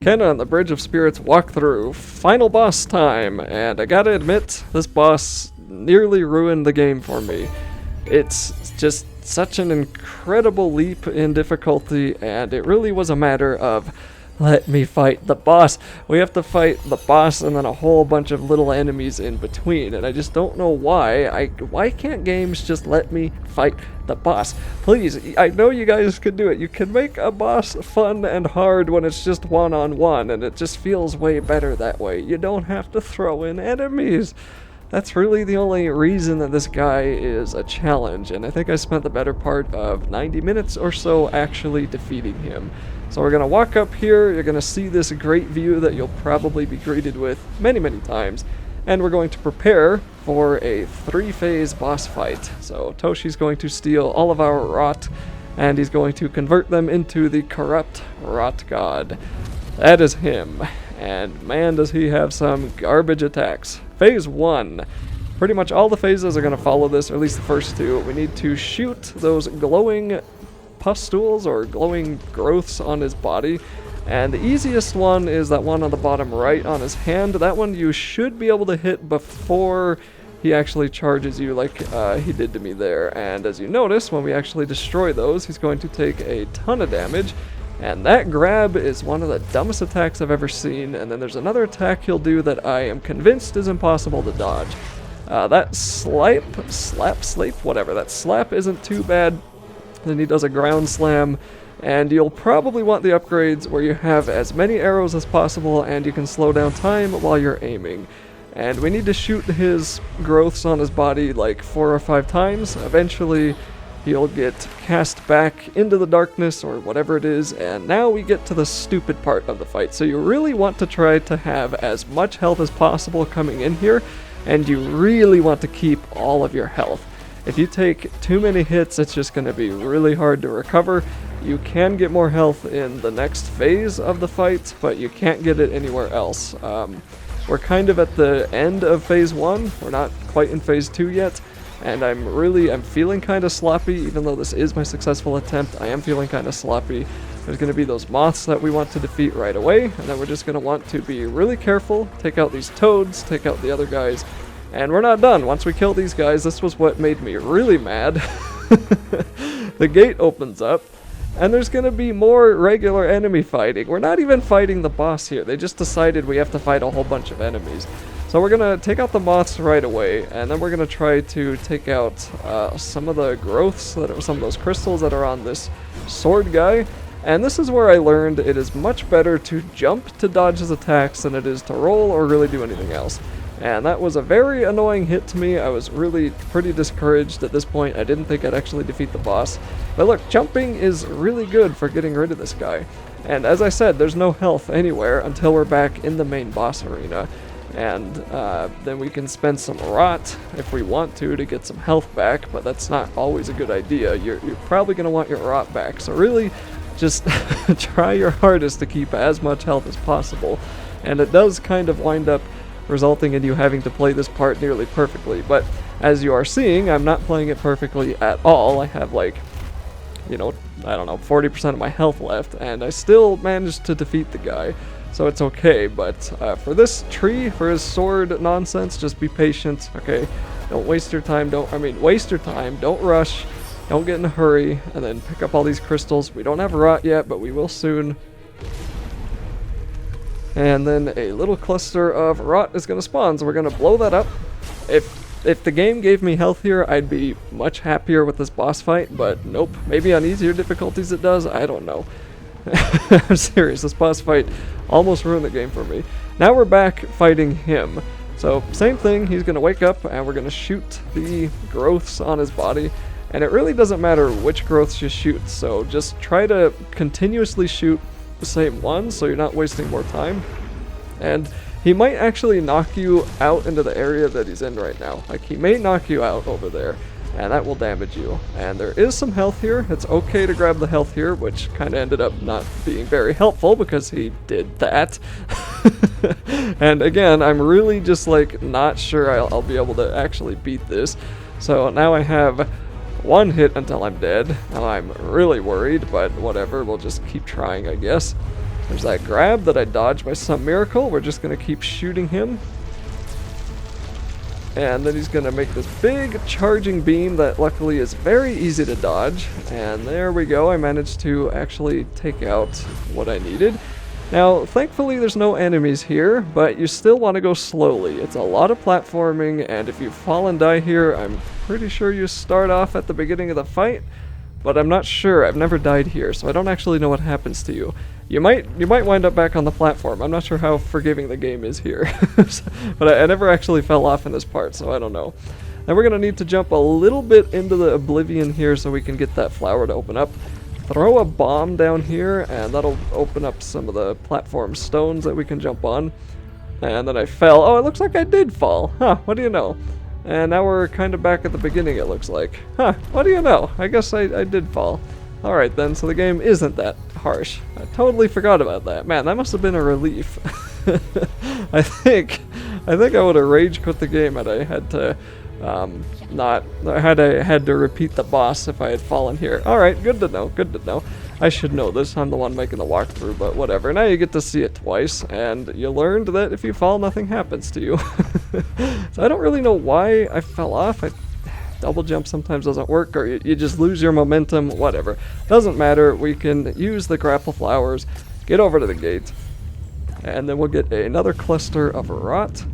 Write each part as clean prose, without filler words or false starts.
Ken on the Bridge of Spirits walkthrough. Final boss time, and I gotta admit, this boss nearly ruined the game for me. It's just such an incredible leap in difficulty, and it really was a matter of let me fight the boss. We have to fight the boss and then a whole bunch of little enemies in between, and I just don't know why. Why can't games just let me fight the boss? Please, I know you guys could do it. You can make a boss fun and hard when it's just one-on-one, and it just feels way better that way. You don't have to throw in enemies. That's really the only reason that this guy is a challenge, and I think I spent the better part of 90 minutes or so actually defeating him. So we're going to walk up here, you're going to see this great view that you'll probably be greeted with many, many times, and we're going to prepare for a 3-phase boss fight. So Toshi's going to steal all of our rot, and he's going to convert them into the corrupt rot god. That is him, and man does he have some garbage attacks. Phase 1. Pretty much all the phases are going to follow this, or at least the first two. We need to shoot those glowing pustules or glowing growths on his body, and the easiest one is that one on the bottom right on his hand. That one you should be able to hit before he actually charges you like he did to me there, and as you notice, when we actually destroy those, he's going to take a ton of damage. And that grab is one of the dumbest attacks I've ever seen, and then there's another attack he'll do that I am convinced is impossible to dodge. That slap isn't too bad. Then he does a ground slam, and you'll probably want the upgrades where you have as many arrows as possible and you can slow down time while you're aiming. And we need to shoot his growths on his body like 4 or 5 times. Eventually he'll get cast back into the darkness or whatever it is, and now we get to the stupid part of the fight. So you really want to try to have as much health as possible coming in here, and you really want to keep all of your health. If you take too many hits, it's just going to be really hard to recover. You can get more health in the next phase of the fight, but you can't get it anywhere else. We're kind of at the end of phase 1. We're not quite in phase 2 yet. And I'm feeling kind of sloppy, even though this is my successful attempt. I am feeling kind of sloppy. There's going to be those moths that we want to defeat right away, and then we're just going to want to be really careful, take out these toads, take out the other guys, and we're not done. Once we kill these guys, this was what made me really mad. The gate opens up, and there's going to be more regular enemy fighting. We're not even fighting the boss here. They just decided we have to fight a whole bunch of enemies. So we're going to take out the moths right away, and then we're going to try to take out some of the growths, some of those crystals that are on this sword guy. And this is where I learned it is much better to jump to dodge his attacks than it is to roll or really do anything else. And that was a very annoying hit to me. I was really pretty discouraged at this point. I didn't think I'd actually defeat the boss. But look, jumping is really good for getting rid of this guy. And as I said, there's no health anywhere until we're back in the main boss arena. And then we can spend some rot if we want to get some health back, but that's not always a good idea. You're probably going to want your rot back, so really just try your hardest to keep as much health as possible. And it does kind of wind up resulting in you having to play this part nearly perfectly, but as you are seeing, I'm not playing it perfectly at all. I have like, I don't know, 40% of my health left, and I still managed to defeat the guy. So it's okay, but for this tree, for his sword nonsense, just be patient, okay? Don't waste your time, waste your time, don't rush, don't get in a hurry, and then pick up all these crystals. We don't have rot yet, but we will soon. And then a little cluster of rot is going to spawn, so we're going to blow that up. If the game gave me health here, I'd be much happier with this boss fight, but nope. Maybe on easier difficulties it does, I don't know. I'm serious, this boss fight almost ruined the game for me. Now we're back fighting him. So same thing, he's going to wake up and we're going to shoot the growths on his body. And it really doesn't matter which growths you shoot, so just try to continuously shoot the same one so you're not wasting more time. And he might actually knock you out into the area that he's in right now. Like, he may knock you out over there, and that will damage you. And there is some health here. It's okay to grab the health here, which kind of ended up not being very helpful because he did that. And again, I'm really just like not sure I'll be able to actually beat this. So now I have one hit until I'm dead, and I'm really worried, but whatever, we'll just keep trying, I guess. There's that grab that I dodged by some miracle. We're just going to keep shooting him. And then he's going to make this big charging beam that luckily is very easy to dodge. And there we go. I managed to actually take out what I needed. Now, thankfully there's no enemies here, but you still want to go slowly. It's a lot of platforming, and if you fall and die here, I'm pretty sure you start off at the beginning of the fight, but I'm not sure. I've never died here, so I don't actually know what happens to you. You might wind up back on the platform. I'm not sure how forgiving the game is here. But I never actually fell off in this part, so I don't know. Now we're going to need to jump a little bit into the Oblivion here so we can get that flower to open up. Throw a bomb down here, and that'll open up some of the platform stones that we can jump on. And then I fell. Oh, it looks like I did fall. Huh, what do you know? And now we're kind of back at the beginning, it looks like. Huh, what do you know? I guess I did fall. Alright then, so the game isn't that harsh. I totally forgot about that. Man, that must have been a relief. I think I would have rage quit the game had I had to had to repeat the boss if I had fallen here. Alright, good to know, good to know. I should know this, I'm the one making the walkthrough, but whatever. Now you get to see it twice, and you learned that if you fall, nothing happens to you. So I don't really know why I fell off. Double jump sometimes doesn't work, or you just lose your momentum, whatever. Doesn't matter, we can use the grapple flowers, get over to the gate, and then we'll get another cluster of rot.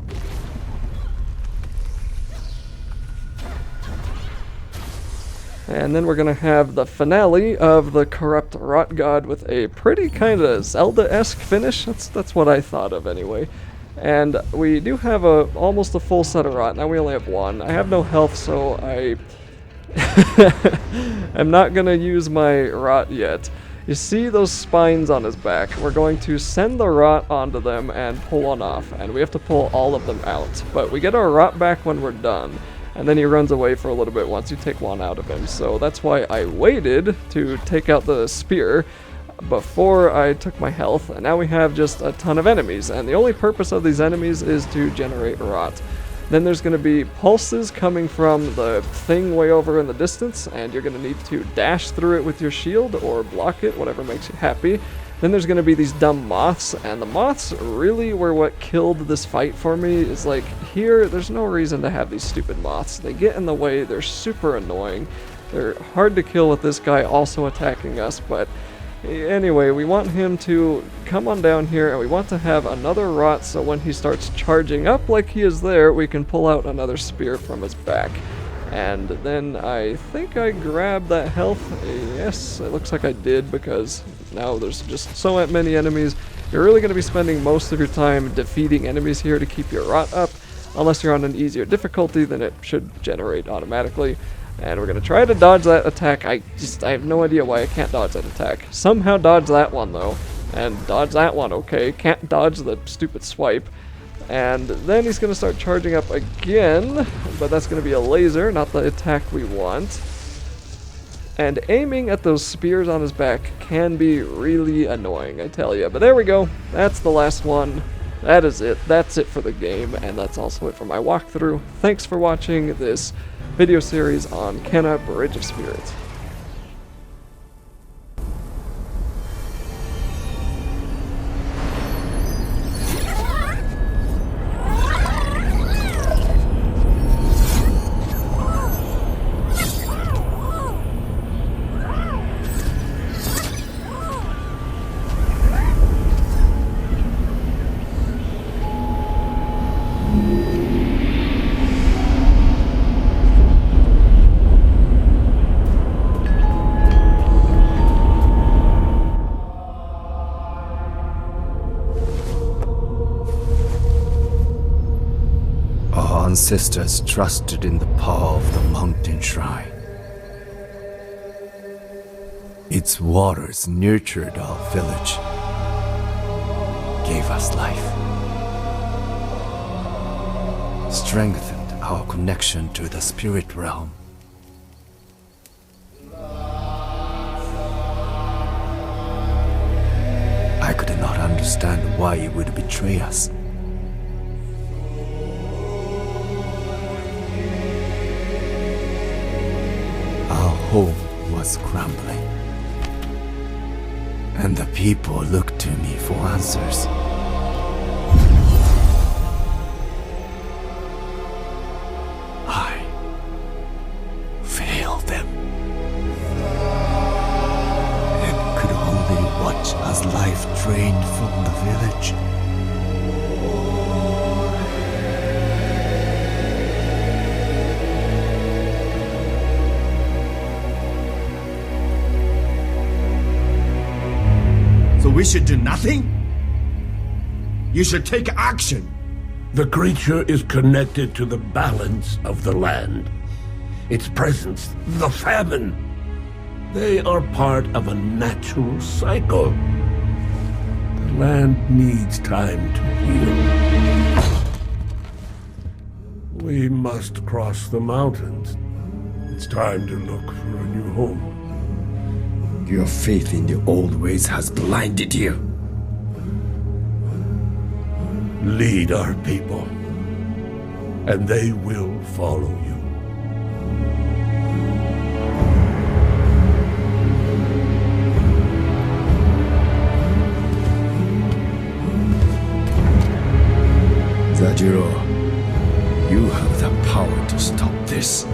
And then we're going to have the finale of the Corrupt Rot God with a pretty kind of Zelda-esque finish. That's what I thought of anyway. And we do have almost a full set of rot. Now we only have one. I have no health, so I'm not going to use my rot yet. You see those spines on his back? We're going to send the rot onto them and pull one off. And we have to pull all of them out. But we get our rot back when we're done. And then he runs away for a little bit once you take one out of him. So that's why I waited to take out the spear before I took my health. And now we have just a ton of enemies. And the only purpose of these enemies is to generate rot. Then there's going to be pulses coming from the thing way over in the distance. And you're going to need to dash through it with your shield or block it, whatever makes you happy. Then there's going to be these dumb moths, and the moths really were what killed this fight for me. Is like, here, there's no reason to have these stupid moths. They get in the way, they're super annoying. They're hard to kill with this guy also attacking us, but anyway, we want him to come on down here, and we want to have another rot, so when he starts charging up like he is there, we can pull out another spear from his back. And then I think I grabbed that health. Yes, it looks like I did, because now there's just so many enemies. You're really going to be spending most of your time defeating enemies here to keep your rot up. Unless you're on an easier difficulty, then it should generate automatically. And we're going to try to dodge that attack. I have no idea why I can't dodge that attack. Somehow dodge that one, though. And dodge that one, okay. Can't dodge the stupid swipe. And then he's going to start charging up again, but that's going to be a laser, not the attack we want. And aiming at those spears on his back can be really annoying, I tell you. But there we go. That's the last one. That is it. That's it for the game, and that's also it for my walkthrough. Thanks for watching this video series on Kena Bridge of Spirits. Ancestors trusted in the power of the mountain shrine. Its waters nurtured our village, gave us life, strengthened our connection to the spirit realm. I could not understand why it would betray us. Our home was crumbling. And the people look to me for answers. I failed them. And could only watch as life drained from the village. So we should do nothing? You should take action. The creature is connected to the balance of the land. Its presence, the famine. They are part of a natural cycle. The land needs time to heal. We must cross the mountains. It's time to look for a new home. Your faith in the old ways has blinded you. Lead our people, and they will follow you. Zajiro, you have the power to stop this.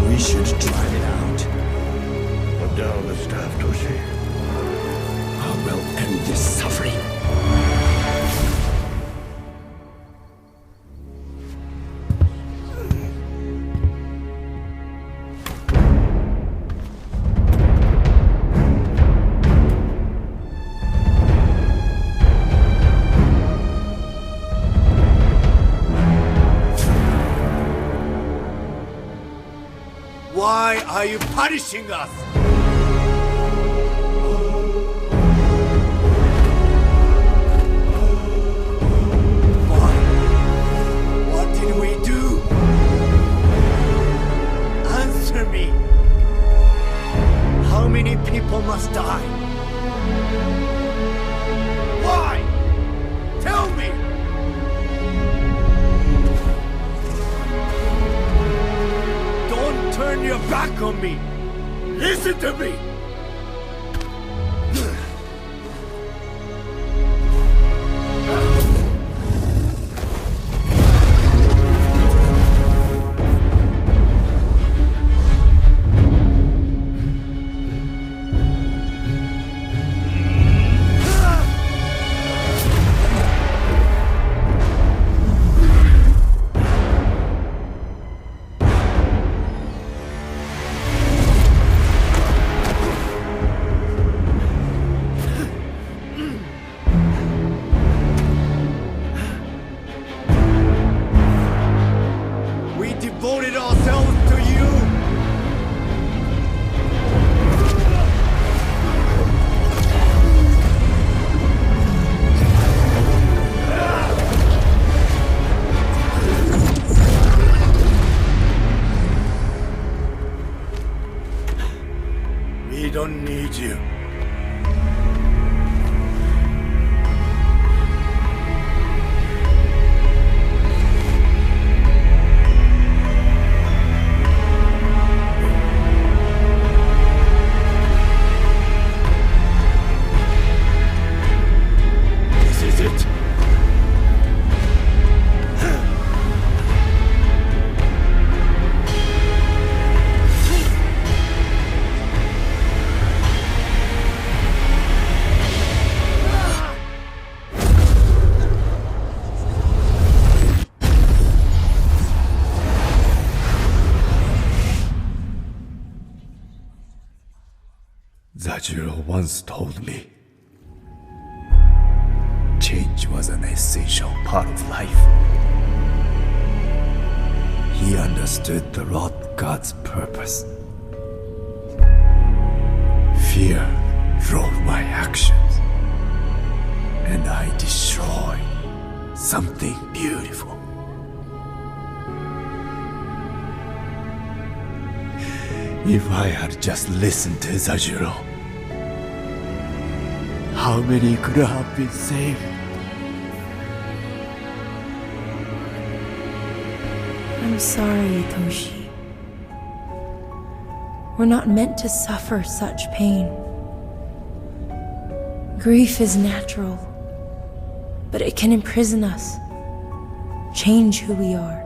We should drive it out. Put down the staff, Toshi. I will end this suffering. Why are you punishing us? Why? What did we do? Answer me. How many people must die? Why? Tell me. Turn your back on me! Listen to me! Devoted ourselves to you! We don't need you. Zajiro once told me, change was an essential part of life. He understood the Wrath God's purpose. Fear drove my actions, and I destroyed something beautiful. If I had just listened to Zajiro, how many could have been saved? I'm sorry, Toshi. We're not meant to suffer such pain. Grief is natural, but it can imprison us, change who we are.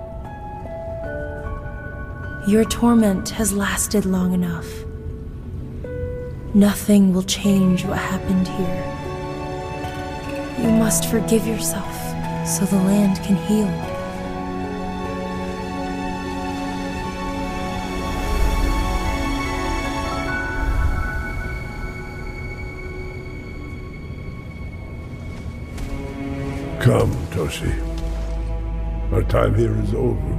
Your torment has lasted long enough. Nothing will change what happened here. You must forgive yourself so the land can heal. Come, Toshi. Our time here is over.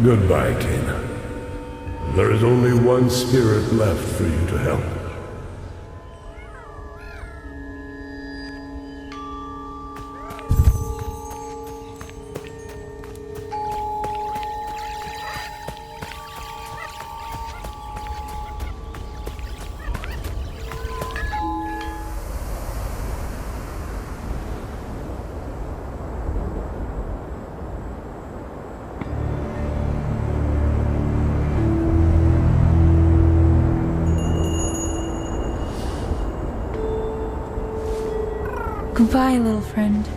Goodbye, Kena. There is only one spirit left for you to help. Goodbye, little friend.